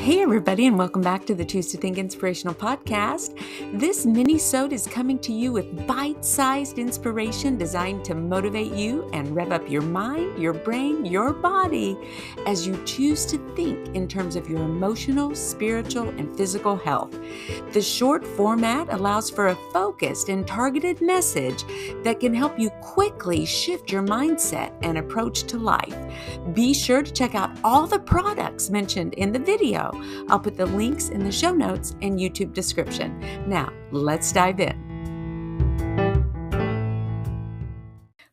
Hey everybody, and welcome back to the Choose to Think Inspirational podcast. This mini-sode is coming to you with bite-sized inspiration designed to motivate you and rev up your mind, your brain, your body as you choose to think in terms of your emotional, spiritual, and physical health. The short format allows for a focused and targeted message that can help you quickly shift your mindset and approach to life. Be sure to check out all the products mentioned in the video. I'll put the links in the show notes and YouTube description. Now, let's dive in.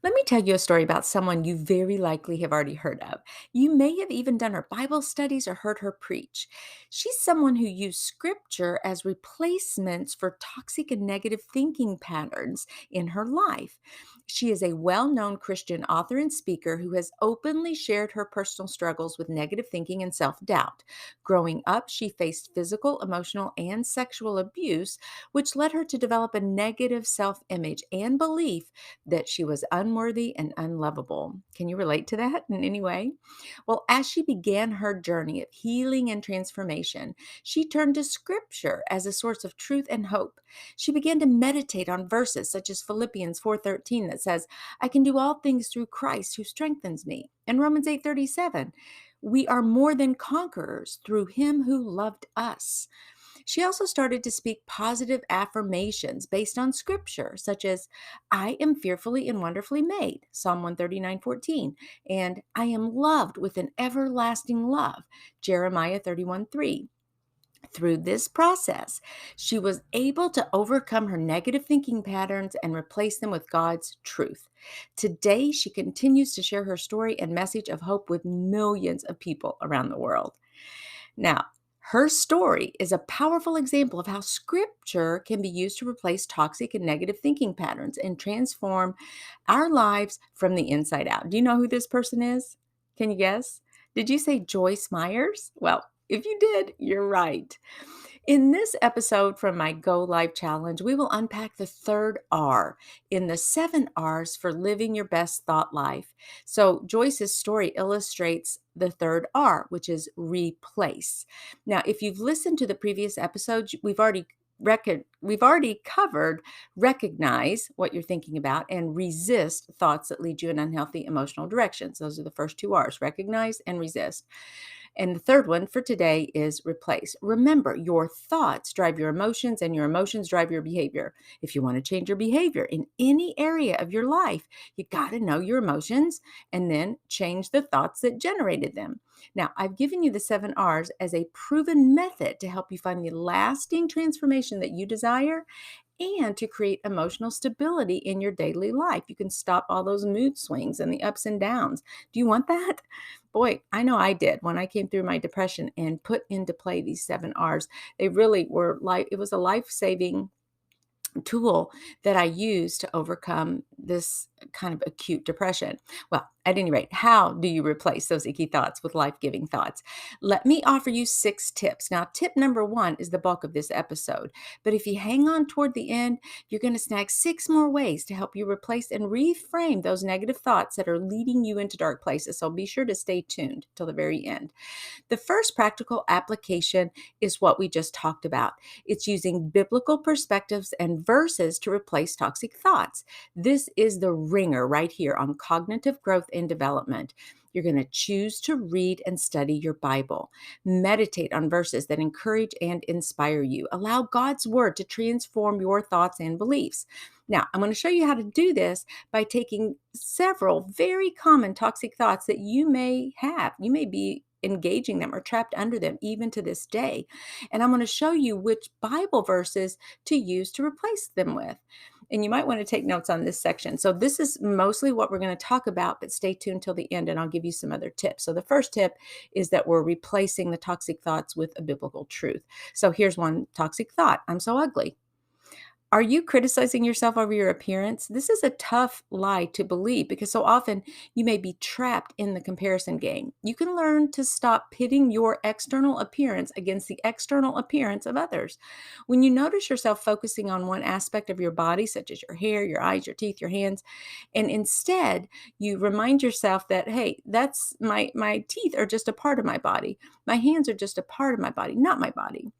Let me tell you a story about someone you very likely have already heard of. You may have even done her Bible studies or heard her preach. She's someone who used scripture as replacements for toxic and negative thinking patterns in her life. She is a well-known Christian author and speaker who has openly shared her personal struggles with negative thinking and self-doubt. Growing up, she faced physical, emotional, and sexual abuse, which led her to develop a negative self-image and belief that she was unworthy and unlovable. Can you relate to that in any way? Well, as she began her journey of healing and transformation, she turned to scripture as a source of truth and hope. She began to meditate on verses such as Philippians 4:13 that says, "I can do all things through Christ who strengthens me." And Romans 8:37, "We are more than conquerors through him who loved us." She also started to speak positive affirmations based on scripture, such as, "I am fearfully and wonderfully made," Psalm 139:14, and "I am loved with an everlasting love," Jeremiah 31:3. Through this process, she was able to overcome her negative thinking patterns and replace them with God's truth. Today, she continues to share her story and message of hope with millions of people around the world. Now, her story is a powerful example of how scripture can be used to replace toxic and negative thinking patterns and transform our lives from the inside out. Do you know who this person is? Can you guess? Did you say Joyce Myers? Well, if you did, you're right. In this episode from my Go Live Challenge, we will unpack the third R in the 7 R's for living your best thought life. So Joyce's story illustrates the third R, which is replace. Now, if you've listened to the previous episodes, we've already covered recognize what you're thinking about and resist thoughts that lead you in unhealthy emotional directions. Those are the first 2 R's, recognize and resist. And the third one for today is replace. Remember, your thoughts drive your emotions and your emotions drive your behavior. If you want to change your behavior in any area of your life, you got to know your emotions and then change the thoughts that generated them. Now, I've given you the 7 R's as a proven method to help you find the lasting transformation that you desire and to create emotional stability in your daily life. You can stop all those mood swings and the ups and downs. Do you want that? Boy, I know I did when I came through my depression and put into play these 7 R's. They really were it was a life-saving tool that I use to overcome this kind of acute depression. Well, at any rate, how do you replace those icky thoughts with life-giving thoughts? Let me offer you 6 tips. Now, tip number 1 is the bulk of this episode, but if you hang on toward the end, you're going to snag 6 more ways to help you replace and reframe those negative thoughts that are leading you into dark places. So be sure to stay tuned till the very end. The first practical application is what we just talked about. It's using biblical perspectives and verses to replace toxic thoughts. This is the ringer right here on cognitive growth and development. You're going to choose to read and study your Bible. Meditate on verses that encourage and inspire you. Allow God's word to transform your thoughts and beliefs. Now, I'm going to show you how to do this by taking several very common toxic thoughts that you may have. You may be engaging them or trapped under them even to this day. And I'm going to show you which Bible verses to use to replace them with. And you might want to take notes on this section. So this is mostly what we're going to talk about, but stay tuned till the end and I'll give you some other tips. So the first tip is that we're replacing the toxic thoughts with a biblical truth. So here's one toxic thought. I'm so ugly. Are you criticizing yourself over your appearance? This is a tough lie to believe because so often you may be trapped in the comparison game. You can learn to stop pitting your external appearance against the external appearance of others. When you notice yourself focusing on one aspect of your body, such as your hair, your eyes, your teeth, your hands, and instead you remind yourself that, hey, that's my teeth are just a part of my body. My hands are just a part of my body, not my body.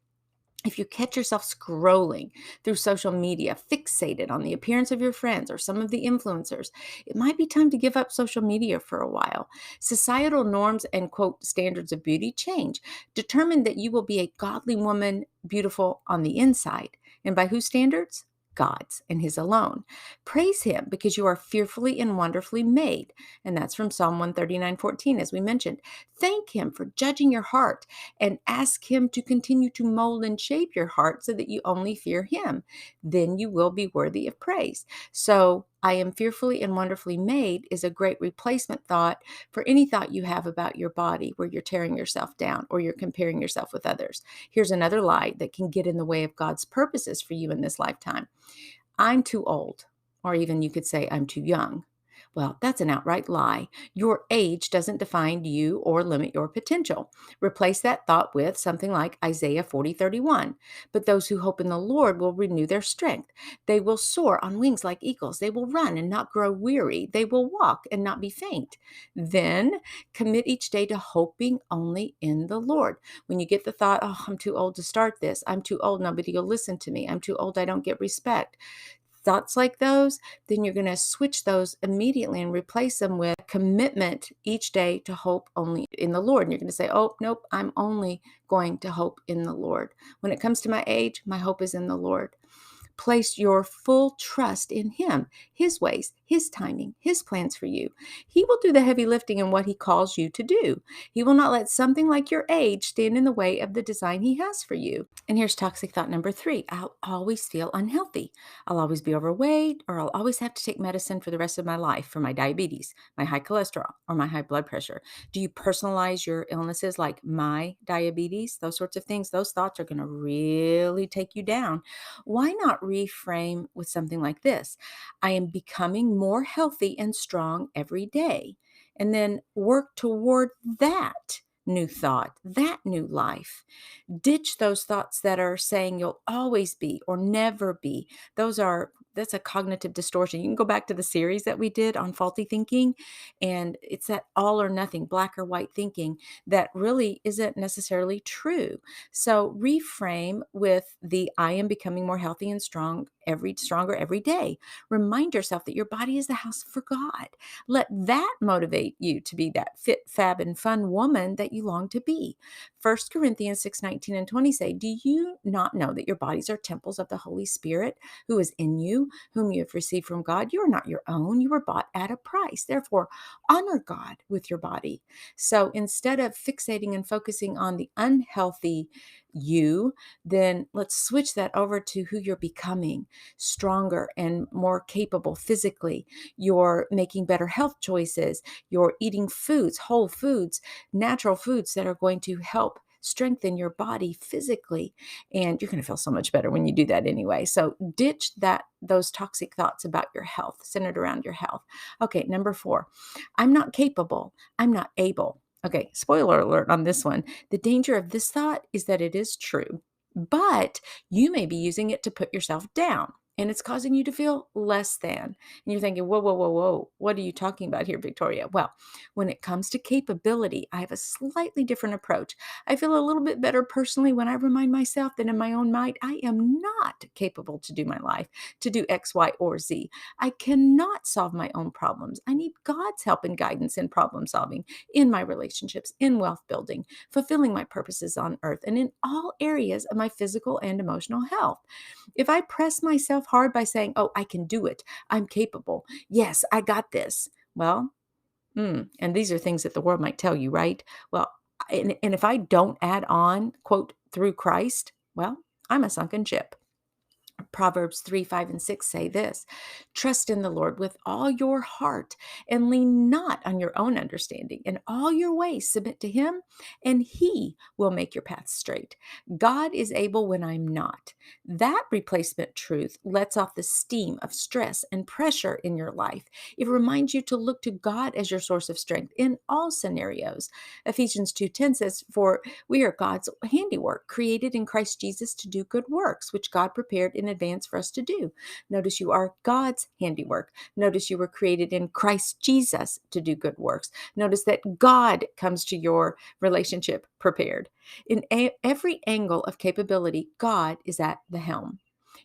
If you catch yourself scrolling through social media, fixated on the appearance of your friends or some of the influencers, it might be time to give up social media for a while. Societal norms and quote standards of beauty change. Determine that you will be a godly woman, beautiful on the inside. And by whose standards? God's and His alone. Praise Him because you are fearfully and wonderfully made. And that's from Psalm 139:14, as we mentioned. Thank Him for judging your heart and ask Him to continue to mold and shape your heart so that you only fear Him. Then you will be worthy of praise. So, I am fearfully and wonderfully made is a great replacement thought for any thought you have about your body where you're tearing yourself down or you're comparing yourself with others. Here's another lie that can get in the way of God's purposes for you in this lifetime. I'm too old, or even you could say, I'm too young. Well, that's an outright lie. Your age doesn't define you or limit your potential. Replace that thought with something like Isaiah 40:31. But those who hope in the Lord will renew their strength. They will soar on wings like eagles. They will run and not grow weary. They will walk and not be faint. Then commit each day to hoping only in the Lord. When you get the thought, oh, I'm too old to start this. I'm too old. Nobody will listen to me. I'm too old. I don't get respect. Thoughts like those, then you're going to switch those immediately and replace them with commitment each day to hope only in the Lord. And you're going to say, oh, nope, I'm only going to hope in the Lord. When it comes to my age, my hope is in the Lord. Place your full trust in Him, His ways, His timing, His plans for you. He will do the heavy lifting in what He calls you to do. He will not let something like your age stand in the way of the design He has for you. And here's toxic thought number 3. I'll always feel unhealthy. I'll always be overweight, or I'll always have to take medicine for the rest of my life for my diabetes, my high cholesterol, or my high blood pressure. Do you personalize your illnesses like my diabetes? Those sorts of things, those thoughts are going to really take you down. Why not reframe with something like this? I am becoming more healthy and strong every day. And then work toward that new thought, that new life. Ditch those thoughts that are saying you'll always be or never be. That's a cognitive distortion. You can go back to the series that we did on faulty thinking, and it's that all or nothing, black or white thinking that really isn't necessarily true. So reframe with the I am becoming more healthy and stronger every day. Remind yourself that your body is the house for God. Let that motivate you to be that fit, fab, and fun woman that you long to be. 1 Corinthians 6:19 and 20 say, do you not know that your bodies are temples of the Holy Spirit who is in you, whom you have received from God? You are not your own. You were bought at a price. Therefore, honor God with your body. So instead of fixating and focusing on the unhealthy you, then let's switch that over to who you're becoming, stronger and more capable physically. You're making better health choices. You're eating foods, whole foods, natural foods that are going to help strengthen your body physically, and you're going to feel so much better when you do that anyway. So ditch those toxic thoughts about your health, centered around your health. Okay, number 4, I'm not capable, I'm not able. Okay, spoiler alert on this one. The danger of this thought is that it is true, but you may be using it to put yourself down. And it's causing you to feel less than. And you're thinking, whoa, whoa, whoa, whoa. What are you talking about here, Victoria? Well, when it comes to capability, I have a slightly different approach. I feel a little bit better personally when I remind myself that in my own mind, I am not capable to do my life, to do X, Y, or Z. I cannot solve my own problems. I need God's help and guidance in problem solving, in my relationships, in wealth building, fulfilling my purposes on earth, and in all areas of my physical and emotional health. If I press myself hard by saying, oh, I can do it, I'm capable, yes, I got this, well, and these are things that the world might tell you, right? Well, and if I don't add on, quote, through Christ, well, I'm a sunken ship. Proverbs 3, 5, and 6 say this: trust in the Lord with all your heart and lean not on your own understanding. In all your ways, submit to Him, and He will make your path straight. God is able when I'm not. That replacement truth lets off the steam of stress and pressure in your life. It reminds you to look to God as your source of strength in all scenarios. Ephesians 2:10 says, "For we are God's handiwork, created in Christ Jesus to do good works, which God prepared in advance for us to do." Notice you are God's handiwork. Notice you were created in Christ Jesus to do good works. Notice that God comes to your relationship prepared. In every angle of capability, God is at the helm.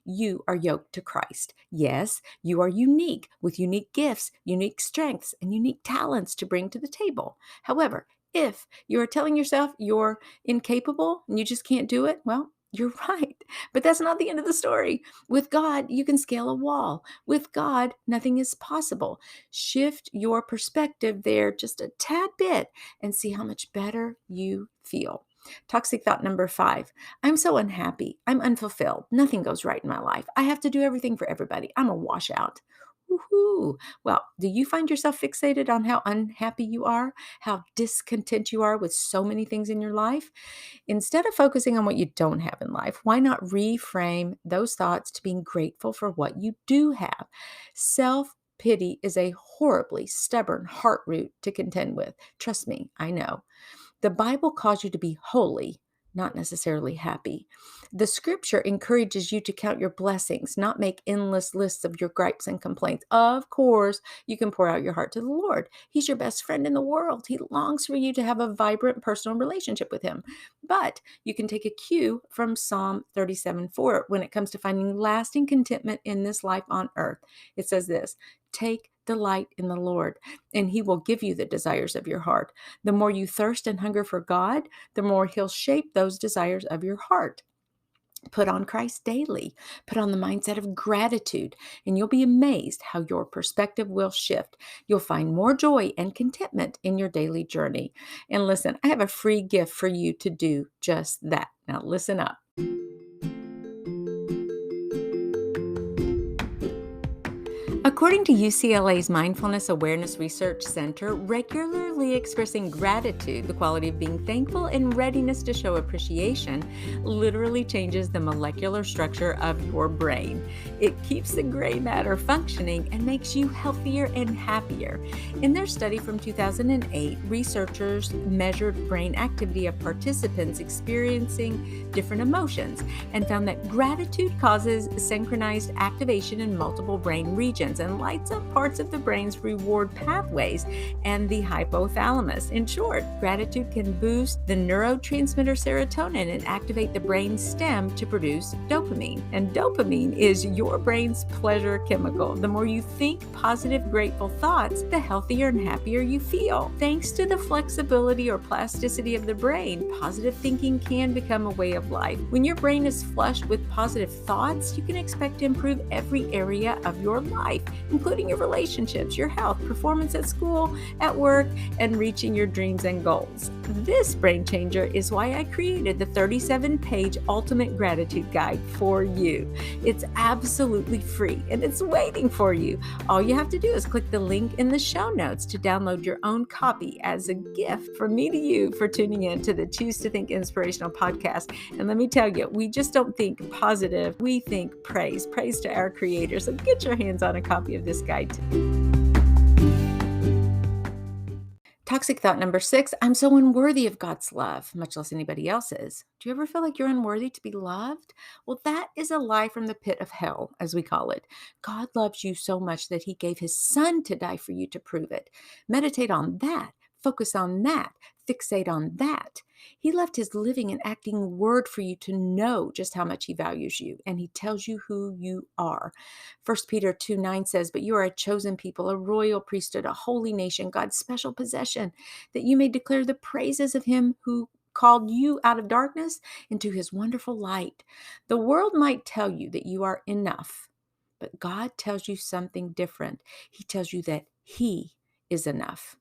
You are yoked to Christ. Yes, you are unique with unique gifts, unique strengths, and unique talents to bring to the table. However, if you're telling yourself you're incapable and you just can't do it, well, you're right. But that's not the end of the story. With God, you can scale a wall. With God, nothing is possible. Shift your perspective there just a tad bit and see how much better you feel. Toxic thought number 5: I'm so unhappy. I'm unfulfilled. Nothing goes right in my life. I have to do everything for everybody. I'm a washout. Woohoo. Well, do you find yourself fixated on how unhappy you are, how discontent you are with so many things in your life? Instead of focusing on what you don't have in life, why not reframe those thoughts to being grateful for what you do have? Self pity is a horribly stubborn heart root to contend with. Trust me, I know. The Bible calls you to be holy, not necessarily happy. The scripture encourages you to count your blessings, not make endless lists of your gripes and complaints. Of course, you can pour out your heart to the Lord. He's your best friend in the world. He longs for you to have a vibrant personal relationship with Him. But you can take a cue from Psalm 37:4 when it comes to finding lasting contentment in this life on earth. It says this: take delight in the Lord, and He will give you the desires of your heart. The more you thirst and hunger for God, the more He'll shape those desires of your heart. Put on Christ daily. Put on the mindset of gratitude, and you'll be amazed how your perspective will shift. You'll find more joy and contentment in your daily journey. And listen, I have a free gift for you to do just that. Now, listen up. According to UCLA's Mindfulness Awareness Research Center, regularly expressing gratitude, the quality of being thankful, and readiness to show appreciation literally changes the molecular structure of your brain. It keeps the gray matter functioning and makes you healthier and happier. In their study from 2008, researchers measured brain activity of participants experiencing different emotions and found that gratitude causes synchronized activation in multiple brain regions and lights up parts of the brain's reward pathways and the hypothalamus. In short, gratitude can boost the neurotransmitter serotonin and activate the brain stem to produce dopamine. And dopamine is your brain's pleasure chemical. The more you think positive, grateful thoughts, the healthier and happier you feel. Thanks to the flexibility or plasticity of the brain, positive thinking can become a way of life. When your brain is flushed with positive thoughts, you can expect to improve every area of your life, including your relationships, your health, performance at school, at work, and reaching your dreams and goals. This brain changer is why I created the 37-page Ultimate Gratitude Guide for you. It's absolutely free and it's waiting for you. All you have to do is click the link in the show notes to download your own copy as a gift from me to you for tuning in to the Choose to Think Inspirational podcast. And let me tell you, we just don't think positive, we think praise to our Creator. So get your hands on a copy of this guide today. Toxic thought number 6: I'm so unworthy of God's love, much less anybody else's. Do you ever feel like you're unworthy to be loved? Well, that is a lie from the pit of hell, as we call it. God loves you so much that He gave His Son to die for you to prove it. Meditate on that. Focus on that. Fixate on that. He left His living and acting word for you to know just how much He values you, and He tells you who you are. 1 Peter 2:9 says, "But you are a chosen people, a royal priesthood, a holy nation, God's special possession, that you may declare the praises of Him who called you out of darkness into His wonderful light." The world might tell you that you are enough, but God tells you something different. He tells you that He is enough.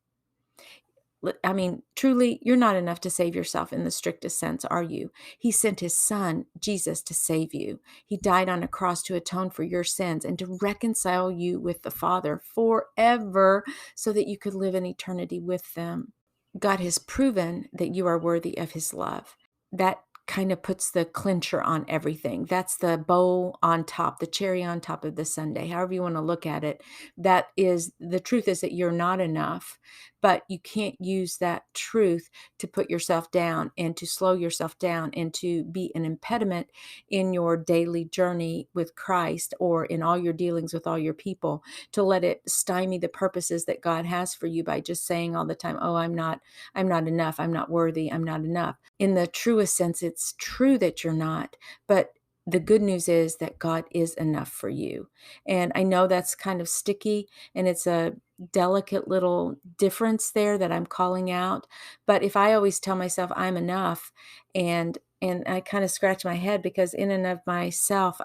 I mean, truly, you're not enough to save yourself in the strictest sense, are you? He sent his son, Jesus, to save you. He died on a cross to atone for your sins and to reconcile you with the Father forever so that you could live in eternity with them. God has proven that you are worthy of his love. That kind of puts the clincher on everything. That's the bow on top, the cherry on top of the sundae, however you want to look at it. That is the truth, is that you're not enough, but you can't use that truth to put yourself down and to slow yourself down and to be an impediment in your daily journey with Christ or in all your dealings with all your people, to let it stymie the purposes that God has for you by just saying all the time, oh, I'm not enough, I'm not worthy, I'm not enough. In the truest sense, it's true that you're not, but the good news is that God is enough for you. And I know that's kind of sticky and it's a delicate little difference there that I'm calling out. But if I always tell myself I'm enough, and I kind of scratch my head because in and of myself,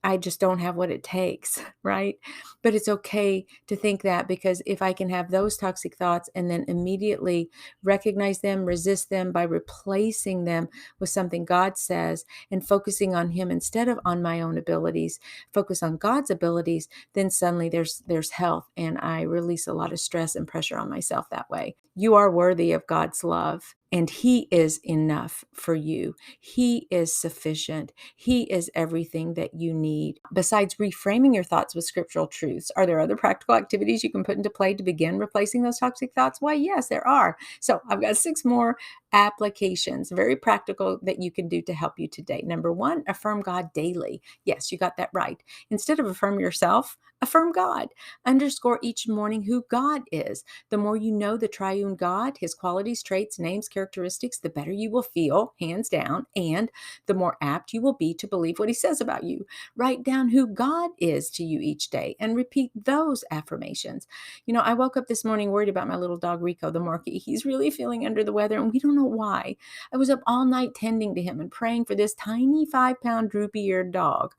I just don't have what it takes, right? But it's okay to think that, because if I can have those toxic thoughts and then immediately recognize them, resist them by replacing them with something God says and focusing on him instead of on my own abilities, focus on God's abilities, then suddenly there's health, and I release a lot of stress and pressure on myself that way. You are worthy of God's love, and he is enough for you. He is sufficient. He is everything that you need. Besides reframing your thoughts with scriptural truths, are there other practical activities you can put into play to begin replacing those toxic thoughts? Why, yes, there are. So I've got 6 more applications, very practical, that you can do to help you today. Number 1, affirm God daily. Yes, you got that right. Instead of affirm yourself, affirm God. Underscore each morning who God is. The more you know the triune God, his qualities, traits, names, characteristics, the better you will feel, hands down, and the more apt you will be to believe what he says about you. Write down who God is to you each day and repeat those affirmations. You know, I woke up this morning worried about my little dog Rico, the Morkie. He's really feeling under the weather, and we don't know why. I was up all night tending to him and praying for this tiny 5-pound droopy-eared dog.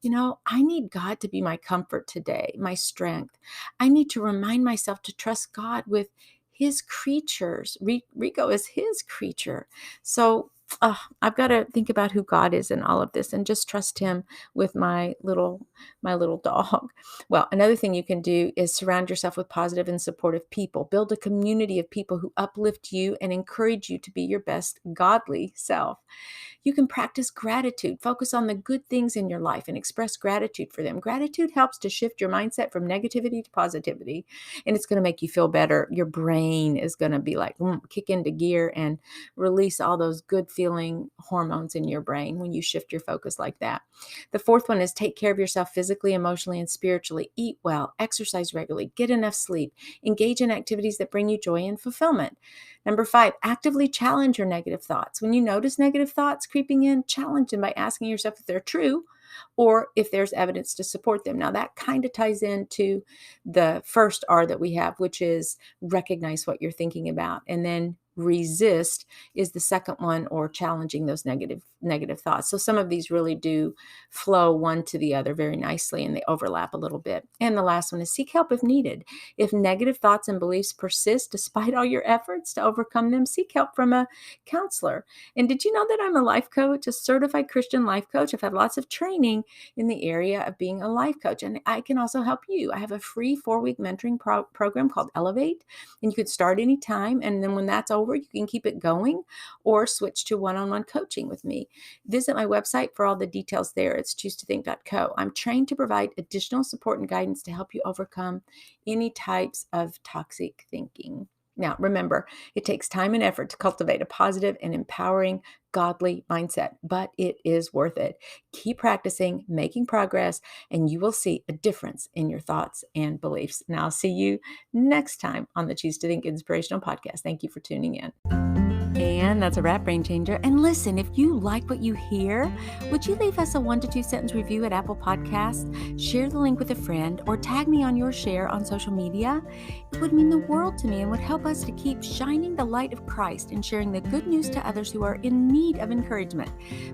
You know, I need God to be my comfort today, my strength. I need to remind myself to trust God with his creatures. Rico is his creature. So I've got to think about who God is in all of this and just trust him with my little dog. Well, another thing you can do is surround yourself with positive and supportive people. Build a community of people who uplift you and encourage you to be your best godly self. You can practice gratitude. Focus on the good things in your life and express gratitude for them. Gratitude helps to shift your mindset from negativity to positivity, and it's going to make you feel better. Your brain is going to be like, kick into gear and release all those good feeling hormones in your brain when you shift your focus like that. The 4th one is take care of yourself physically, emotionally, and spiritually. Eat well, exercise regularly, get enough sleep, engage in activities that bring you joy and fulfillment. Number 5, actively challenge your negative thoughts. When you notice negative thoughts creeping in, challenge them by asking yourself if they're true or if there's evidence to support them. Now, that kind of ties into the first R that we have, which is recognize what you're thinking about, and then resist is the second one, or challenging those negative thoughts. So some of these really do flow one to the other very nicely, and they overlap a little bit. And the last one is seek help if needed. If negative thoughts and beliefs persist despite all your efforts to overcome them, seek help from a counselor. And did you know that I'm a life coach, a certified Christian life coach? I've had lots of training in the area of being a life coach, and I can also help you. I have a free 4-week mentoring program called Elevate, and you could start anytime. And then when that's over, you can keep it going or switch to one-on-one coaching with me. Visit my website for all the details there. It's choosetothink.co. I'm trained to provide additional support and guidance to help you overcome any types of toxic thinking. Now, remember, it takes time and effort to cultivate a positive and empowering, godly mindset, but it is worth it. Keep practicing, making progress, and you will see a difference in your thoughts and beliefs. And I'll see you next time on the Choose to Think Inspirational podcast. Thank you for tuning in. And that's a wrap, Brain Changer. And listen, if you like what you hear, would you leave us a 1 to 2 sentence review at Apple Podcasts? Share the link with a friend or tag me on your share on social media. It would mean the world to me and would help us to keep shining the light of Christ and sharing the good news to others who are in need of encouragement.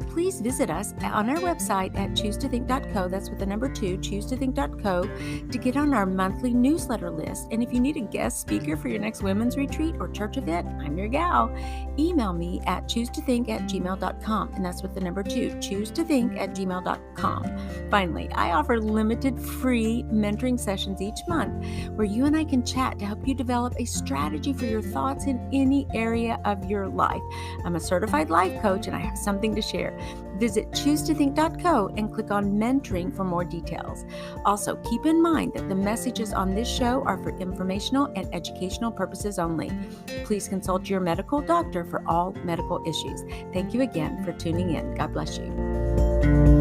Please visit us on our website at choosetothink.co. That's with the number 2, choosetothink.co, to get on our monthly newsletter list. And if you need a guest speaker for your next women's retreat or church event, I'm your gal. Email me at choosetothink@gmail.com, and that's with the number 2, choosetothink@gmail.com. Finally, I offer limited free mentoring sessions each month where you and I can chat to help you develop a strategy for your thoughts in any area of your life. I'm a certified life coach and I have something to share. Visit choosetothink.co and click on mentoring for more details. Also, keep in mind that the messages on this show are for informational and educational purposes only. Please consult your medical doctor for all medical issues. Thank you again for tuning in. God bless you.